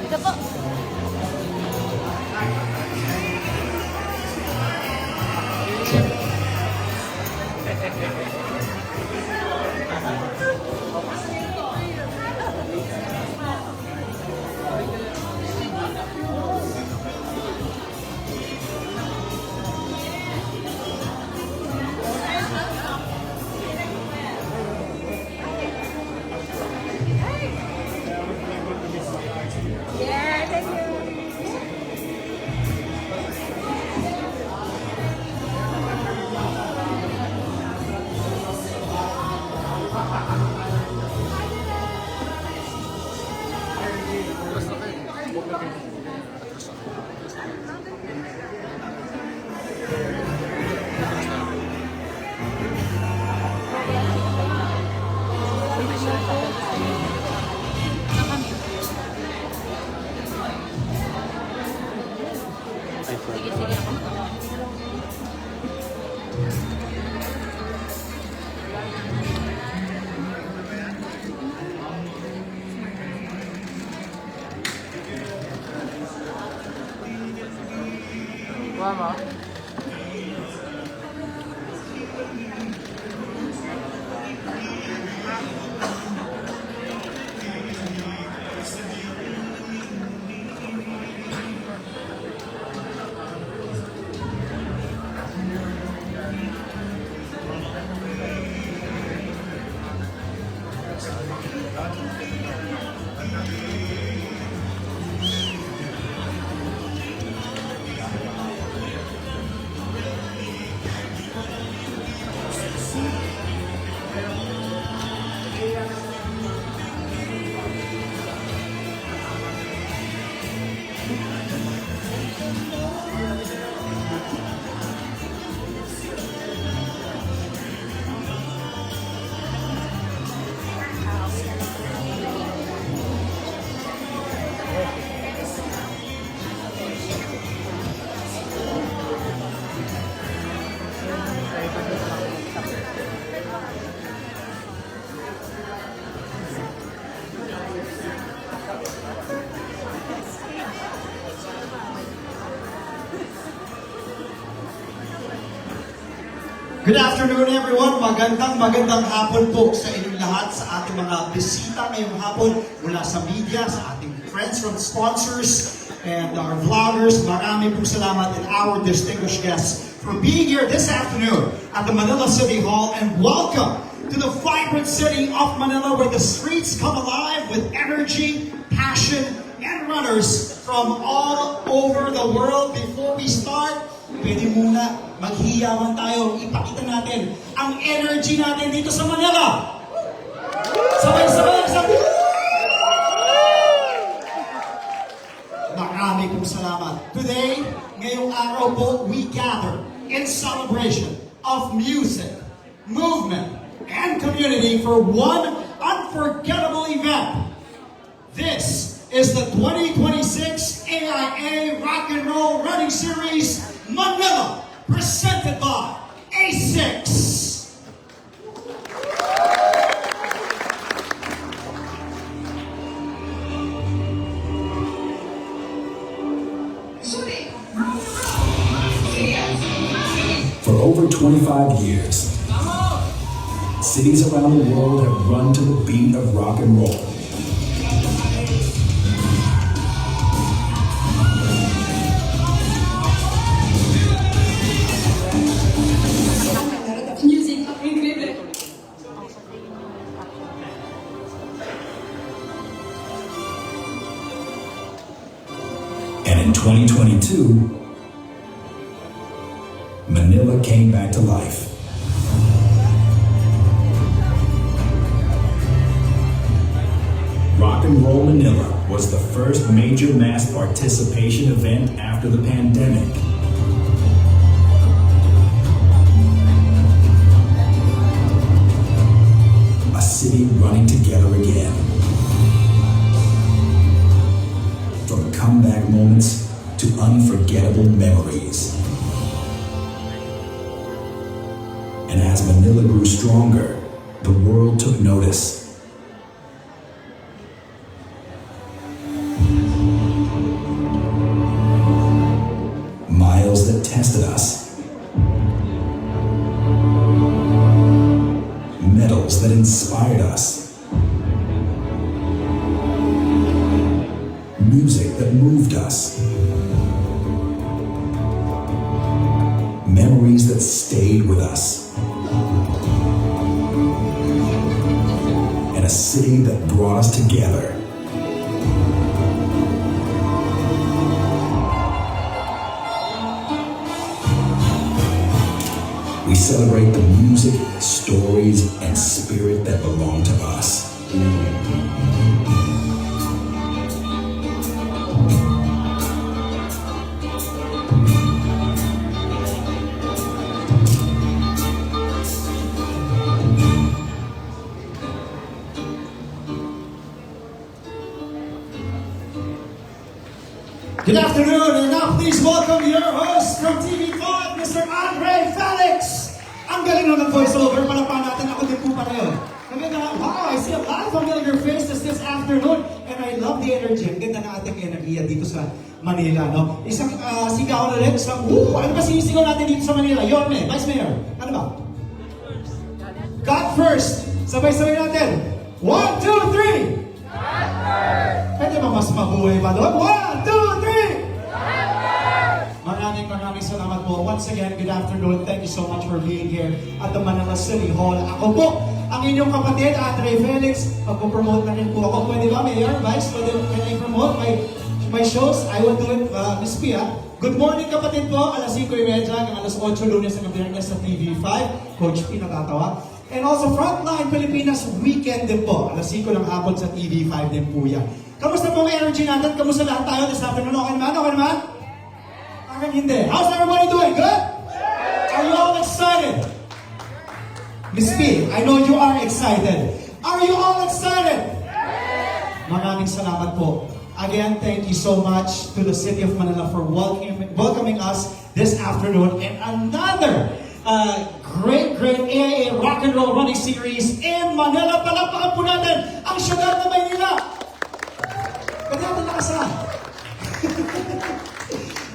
Ito po. Yeah, thank you. Sige, sige ako. Mama. Good afternoon everyone. Magandang hapon po sa inyong lahat, sa ating mga bisita ngayong hapon mula sa media, sa ating friends from sponsors and our vloggers. Marami pong salamat and our distinguished guests for being here this afternoon at the Manila City Hall, and welcome to the vibrant city of Manila where the streets come alive with energy, passion, and runners from all over the world. Before we start, pwede muna maghiyawan tayo. Ipakita natin ang energy natin dito sa Manila. Sabay-sabay sa... Marami pong salamat. Today, ngayong araw po, we gather in celebration of music, movement, and community for one unforgettable event. This is the 2026 AIA Rock and Roll Running Series Manila, presented by ASICS. For over 25 years, cities around the world have run to the beat of rock and roll. And in 2022, Manila Manila came back to life. Rock and Roll Manila was the first major mass participation event after the pandemic. A city running together again. From comeback moments to unforgettable memories. And as Manila grew stronger, the world took notice. Miles that tested us. Medals that inspired us. Music that moved us. Memories that stayed with us. And a city that brought us together. We celebrate the music, stories, and spirit that belong to us. Good afternoon, and now please welcome your host from TV5, Mr. Andre Felix! Ang galing ng voiceover, palapan natin, ako din po pala yun. Wow, I see a lot of familiar faces this afternoon, and I love the energy. Ang ganda ng ating enerhiya dito sa Manila, no? Isang sigaw ulit, isang, ano ba sinisigaw natin dito sa Manila? Yorme, Vice Mayor, ano ba? God first! Sabay-sabay natin. 1, 2, 3! Pwede ba mas mabuhay pa doon? 1, 2, 3! Maraming salamat po. Once again, good afternoon. Thank you so much for being here at the Manila City Hall. Ako po, ang inyong kapatid, Andre Felix. Magpo-promote na rin po ako. Pwede ba, Mayor? Vice, can I promote my shows? I will do it, Miss Pia. Good morning, kapatid po. Alas 5:30 hanggang alas 8 Lunes hanggang Biyernes sa TV5. Coach P, natatawa. And also, Frontline Pilipinas Weekend din po. Alas 5 ng hapon sa TV5 din po yan. Kamusta po ang energy natin? Kamusta lahat tayo this afternoon? Okay naman? Okay naman? Parang hindi. How's everybody doing? Good? Are you all excited? Miss P, I know you are excited. Are you all excited? Maraming salamat po. Again, thank you so much to the City of Manila for welcoming us this afternoon in another great AIA Rock and Roll Running Series in Manila. Palapakan po natin ang syudad ng Maynila. Pwede natin nakasahan.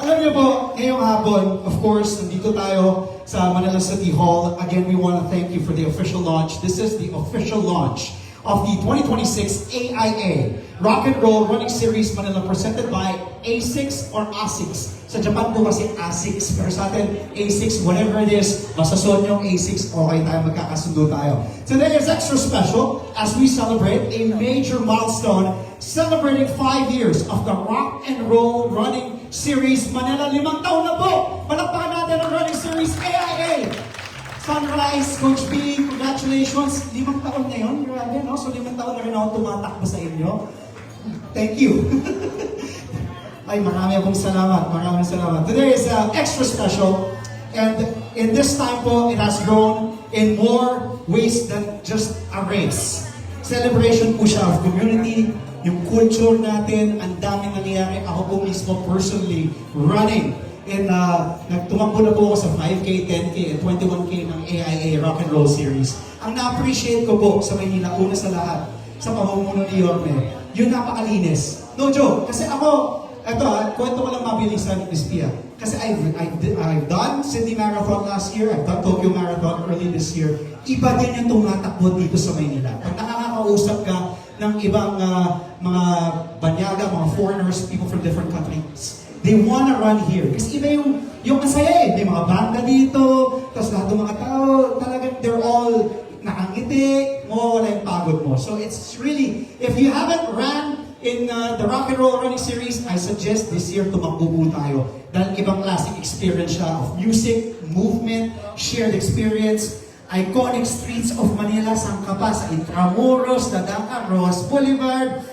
Alam niyo po, ngayong hapon, of course, nandito tayo sa Manila City Hall. Again, we want to thank you for the official launch. This is the official launch of the 2026 AIA Rock and Roll Running Series Manila presented by ASICS or ASICS. Sa Japan po kasi ASICS, pero sa atin, ASICS, whatever it is, masasod yung ASICS, okay tayo, magkakasundo tayo. Today is extra special as we celebrate a major milestone celebrating 5 years of the Rock and Roll Running Series Manila. 5 taon na po! Palakpakan natin ang Running Series AIA! Sunrise, Coach B, congratulations! 5 taon na yun, grabe, no? So 5 taon na rin ako tumatakbo sa inyo. Thank you! Ay, marami akong salamat, maraming salamat. Today is extra special, and in this time po, it has grown in more ways than just a race. Celebration po siya of community, yung culture natin, ang daming nangyayari. Ako po mismo personally running. And nagtumakbo na po ako sa 5K, 10K, and 21K ng AIA Rock and Roll Series. Ang na-appreciate ko po sa Maynila, una sa lahat, sa pamumuno ni Yorme, yung napakalinis. No joke, kasi ako, kwento ko lang mabilisan, Miss Pia. Kasi I've done Sydney Marathon last year, I've done Tokyo Marathon early this year. Iba din yung tumatakbo dito sa Maynila. Pag nakakausap ka ng ibang mga banyaga, mga foreigners, people from different countries, they wanna run here. Kasi iba yung masaya eh. May mga banda dito, tapos lahat ng mga tao, talagang they're all nakangiti, mawawala yung pagod mo. So it's really, if you haven't ran in the Rock and Roll Running Series, I suggest this year tumakbo po tayo. Dahil ibang klaseng experience siya of music, movement, shared experience, iconic streets of Manila, saan ka pa? Sa Intramuros, Dadaka, Rojas Boulevard,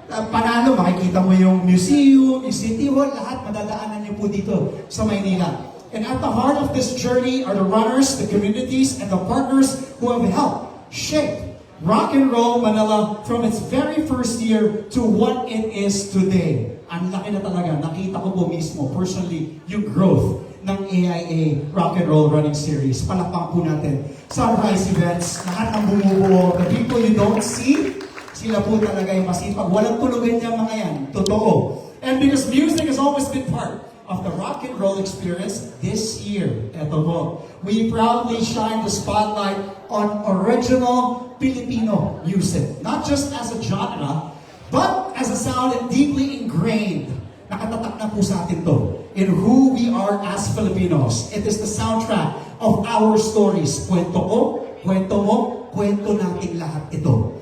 Panalo, makikita mo yung museum, yung City Hall, lahat madadaanan niyo po dito sa Maynila. And at the heart of this journey are the runners, the communities, and the partners who have helped shape Rock and Roll Manila from its very first year to what it is today. Ang laki na talaga, nakita ko po mismo, personally, yung growth ng AIA Rock and Roll Running Series. Palakpak po natin. Sunrise events, lahat ng bumubuo, the people you don't see, sila po talaga yung masipag. Walang tulugan niya mga yan. Totoo. And because music has always been part of the rock and roll experience this year, eto po, we proudly shine the spotlight on original Filipino music. Not just as a genre, but as a sound that deeply ingrained. Nakatatak na po sa atin to in who we are as Filipinos. It is the soundtrack of our stories. Kwento ko, kwento mo, kwento natin lahat ito.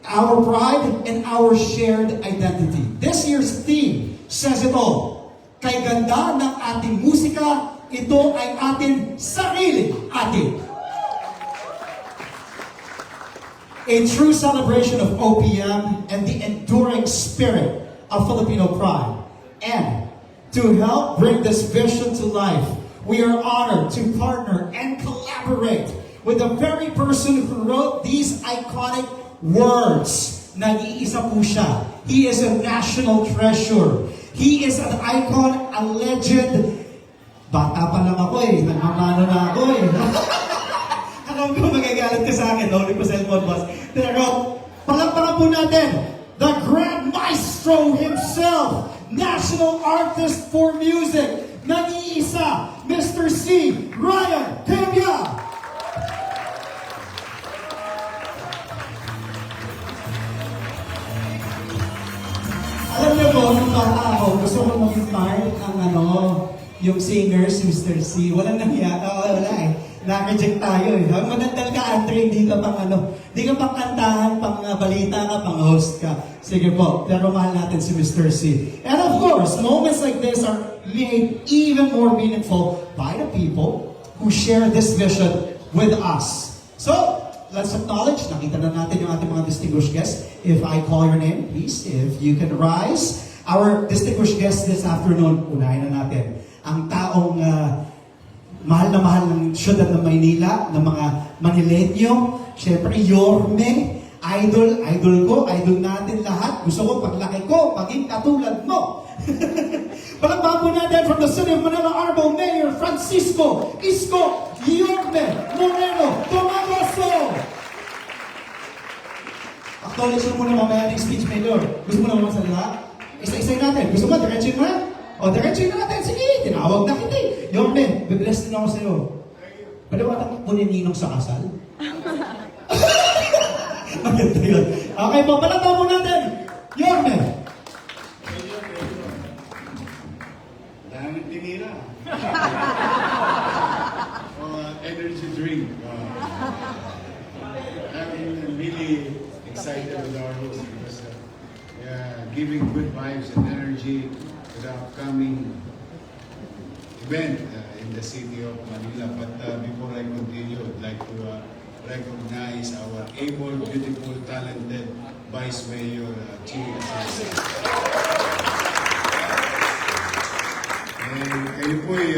Our pride and our shared identity. This year's theme says it all. Kay ganda ng ating musika, ito ay ating sarili atin. A true celebration of OPM and the enduring spirit of Filipino pride. And to help bring this vision to life, we are honored to partner and collaborate with the very person who wrote these iconic words. Nag-iisa po siya. He is a national treasure. He is an icon, a legend. Bata pa lang ako eh. Nagmamano na ako eh. Alam ko magagalit ka sa akin. Huli ko cellphone boss. Pero, palakpakan po natin. The Grand Maestro himself. National Artist for Music. Nag-iisa. Mr. C. Ryan Tevya. Alam niyo po, nung bata ako, gusto ko maging part ng yung singer, si Mr. C. Walang nangyari. Wala eh. Na-reject tayo eh. Magandang ka, Andre, hindi ka pang hindi ka pang kantahan, pang balita ka, pang host ka. Sige po, pero mahal natin si Mr. C. And of course, moments like this are made even more meaningful by the people who share this vision with us. So, let's acknowledge, nakita na natin yung ating mga distinguished guests. If I call your name, please, if you can rise. Our distinguished guest this afternoon, unahin na natin. Ang taong mahal na mahal ng syudad ng Maynila, ng mga Manileño, syempre Yorme, idol ko, idol natin lahat. Gusto ko paglaki ko, maging katulad mo. Palakpakan po natin from the City of Manila Honorable Mayor Francisco Isko Yorme Moreno Tomagoso. Acknowledge mo muna mamaya ng speech, Mayor. Gusto mo na masalita? Isa-isay natin. Gusto mo, diretso na? O, diretso na natin. Sige, tinawag na kita eh. Yorme, bibless din ako sa'yo. Pwede ba natin kunin ninong sa kasal? Maganda yun. Okay po, palakpakan po natin. Yorme. Daming tinira. Energy drink. I'm really excited with our host because giving good vibes and energy to the upcoming event in the city of Manila. But before I continue, I'd like to recognize our able, beautiful, talented Vice Mayor Chiri Asase. Kayo po'y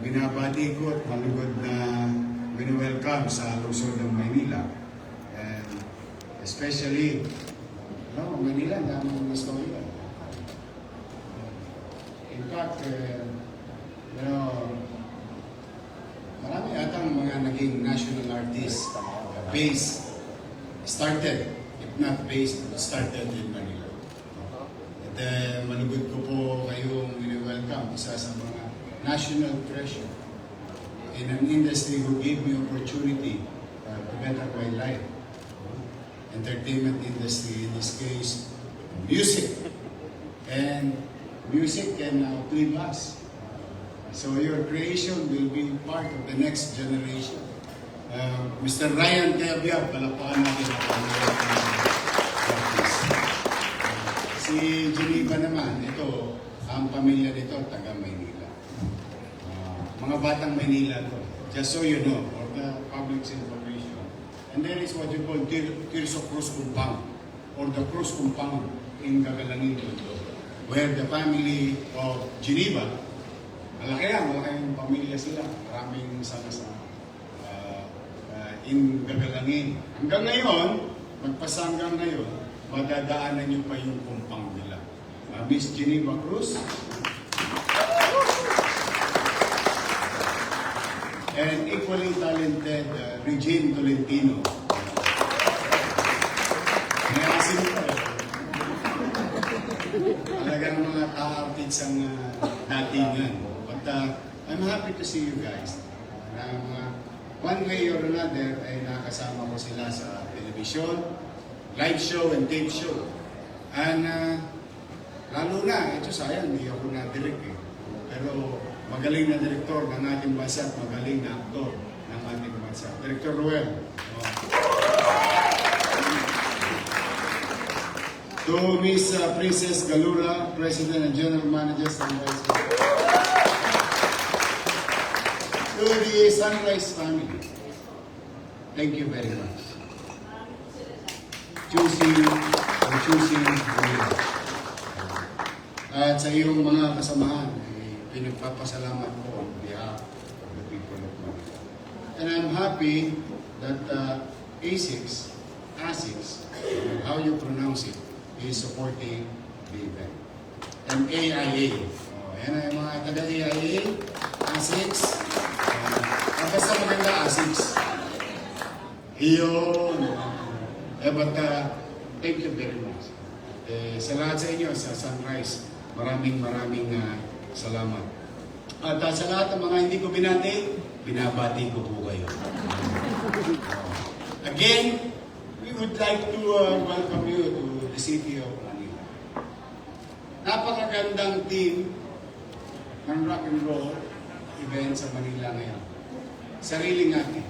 binabati ko at malugod na wini-welcome sa lungsod ng Maynila. And especially, Manila, ang daming istorya. In fact, marami atang mga naging national artists started, if not based, started in Manila. At malugod ko po kayong welcome, isa sa mga national treasure in an industry who gave me opportunity to better my life. Entertainment industry, in this case, music. And music can outlive us. So your creation will be part of the next generation. Mr. Ryan Tevya, palakpakan natin ang Si Geneva naman, ito, ang pamilya nito, taga Maynila. Mga batang Maynila to. Just so you know, for the public's information. And there is what you call Tirso Cruz Compound, or the Cruz Compound in Gagalangin, where the family of Geneva, malaki yung pamilya sila, maraming sama-sama in Gagalangin. Hanggang ngayon, magpasa hanggang ngayon, madadaanan nyo pa yung compound nila. Miss Geneva Cruz, and equally talented Regine Tolentino. May asin pa eh. Talagang mga ka-artists ang datingan. But I'm happy to see you guys. One way or another ay nakasama ko sila sa television, live show and tape show. And lalo na, ito sayang, hindi ako na-direct eh. Pero magaling na direktor ng ating bansa at magaling na aktor ng ating bansa. Director Ruel. To Miss Princess Galura, President and General Manager sa Sunrise. To the Sunrise family, thank you very much. Choosing Galura. At sa iyong mga kasamahan, pinagpapasalamat ko on behalf of the people of Manila. And I'm happy that ASICS, how you pronounce it, is supporting the event. And AIA, yan ay mga taga-AIA, ASICS, basta maganda ASICS. Iyon. But thank you very much. Sa lahat sa inyo, sa Sunrise, maraming salamat. At sa lahat ng mga hindi ko binabati ko po kayo. Again, we would like to welcome you to the city of Manila. Napakagandang team ng rock and roll event sa Manila ngayon. Sarili natin.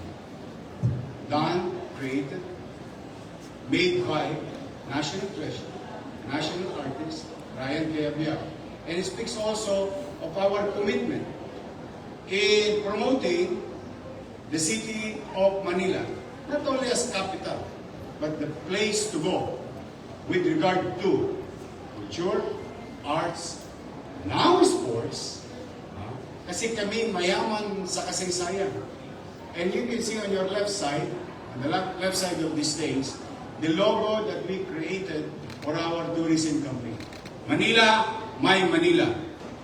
Done, created, made by national treasure, national artist, Ryan Cayabyab. And it speaks also of our commitment in promoting the city of Manila, not only as capital, but the place to go with regard to culture, arts, now sports, kasi kami mayaman sa kasaysayan. And you can see on your left side, on the left side of this stage, the logo that we created for our tourism company. Manila, My Manila.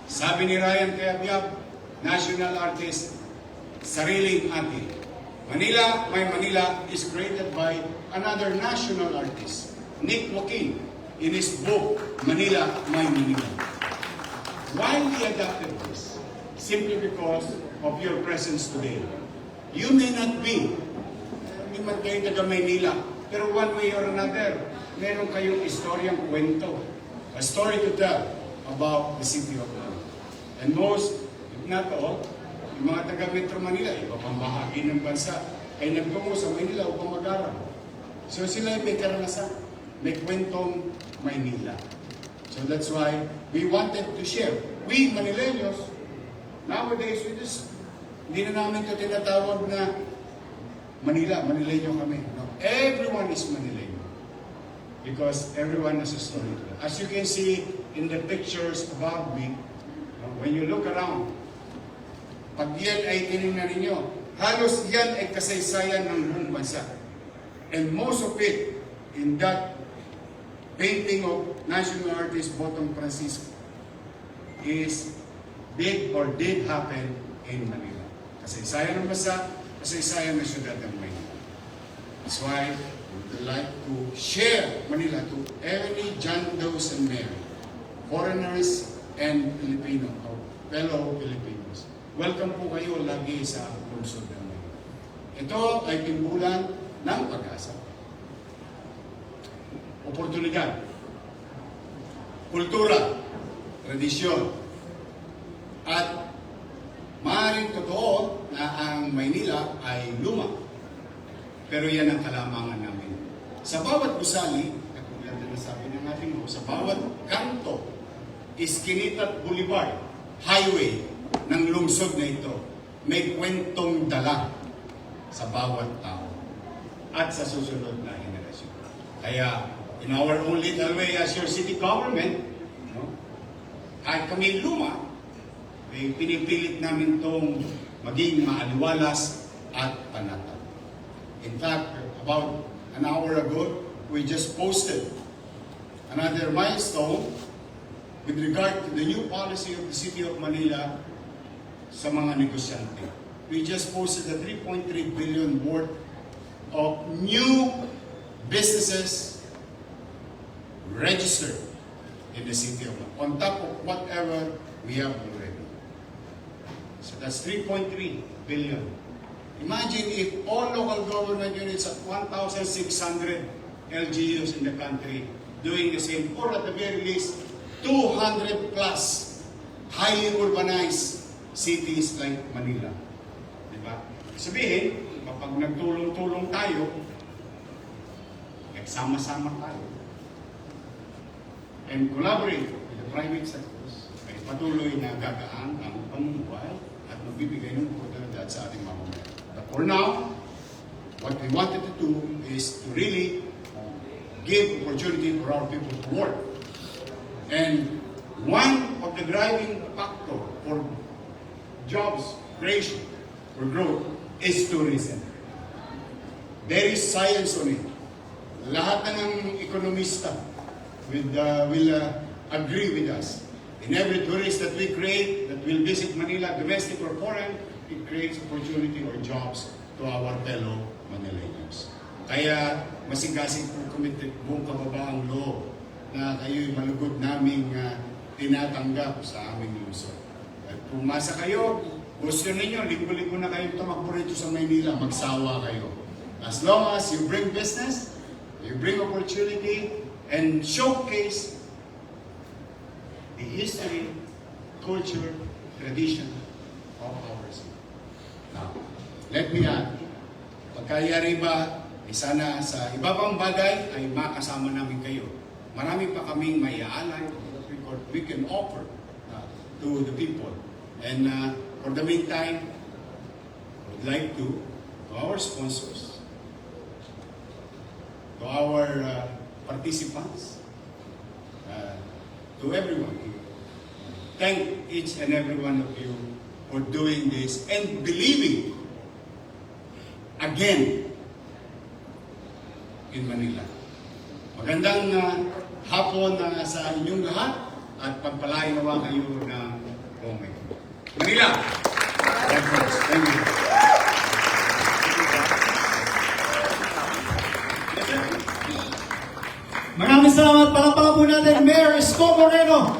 Sabi ni Ryan Cayabyab, national artist, sariling atin. Manila, My Manila is created by another national artist, Nick Joaquin, in his book, Manila, My Manila. Why we adopted this? Simply because of your presence today. You may not be, hindi man kayo taga Maynila, pero one way or another, meron kayong istoryang kwento, a story to tell about the city of Manila. And most, if not all, yung mga taga Metro Manila, iba pang bahagi ng bansa, ay nagtungo sa Manila upang mag-aral. So sila may karanasan, may kwentong Maynila. So that's why we wanted to share. We Manileños, nowadays, hindi na namin ito tinatawag na Manila, Manileño kami. No? Everyone is Manileño. Because everyone has a story to tell. As you can see in the pictures above me, when you look around, pag yan ay tinignan ninyo, halos yan ay kasaysayan ng buong bansa. And most of it in that painting of national artist Botong Francisco is did happen in Manila. Kasaysayan ng bansa, kasaysayan ng syudad ng Manila. That's why we would like to share Manila to every John, Does, and Mary, foreigners and Filipino, fellow Filipinos. Welcome po kayo lagi sa lungsod ng Manila. Ito ay timbulan ng pag-asa. Oportunidad, kultura, tradisyon, at maaaring totoo na ang Maynila ay luma. Pero yan ang kalamangan namin. Sa bawat gusali, katulad katulad na sabi ng ating host, sa bawat kanto, iskinita at boulevard, highway ng lungsod na ito, may kwentong dala sa bawat tao at sa susunod na henerasyon. Kaya, in our own little way as your city government, no, kahit kami luma, ay pinipilit namin itong maging maaliwalas at panatag. In fact, about an hour ago, we just posted another milestone with regard to the new policy of the City of Manila sa mga negosyante. We just posted a 3.3 billion worth of new businesses registered in the City of Manila, on top of whatever we have already. So that's 3.3 billion. Imagine if all local government units at 1,600 LGUs in the country doing the same, or at the very least, 200 plus highly urbanized cities like Manila. Diba? Sabihin, kapag nagtulong-tulong tayo, nagsama-sama tayo, and collaborate with the private sectors, ay patuloy na gagaan ang pamumuhay at magbibigay ng oportunidad sa ating mamamayan. But for now, what we wanted to do is to really give opportunity for our people to work. And one of the driving factor for jobs creation, for growth, is tourism. There is science on it. Lahat na ng ekonomista will agree with us. In every tourist that we create, that will visit Manila, domestic or foreign, it creates opportunity or jobs to our fellow Manileños. Kaya masigasig po committed buong kababaang loob na kayo'y malugod naming tinatanggap sa aming lungsod. At pumasa kayo, gusto ninyo, linggo-linggo na kayo tumakbo rito sa Maynila, magsawa kayo. As long as you bring business, you bring opportunity, and showcase the history, culture, tradition of our city. Now, let me add, pagkayari ba, sana sa iba pang bagay ay makasama namin kayo. Marami pa kaming may aalay, we can offer to the people. And for the meantime, I would like to our sponsors, to our participants, to everyone, thank each and every one of you for doing this and believing again in Manila. Magandang hapon sa inyong lahat at pagpalain nawa kayo ng Rome. Manila! Thank you. Maraming salamat. Palakpakan po natin, Mayor Isko Moreno.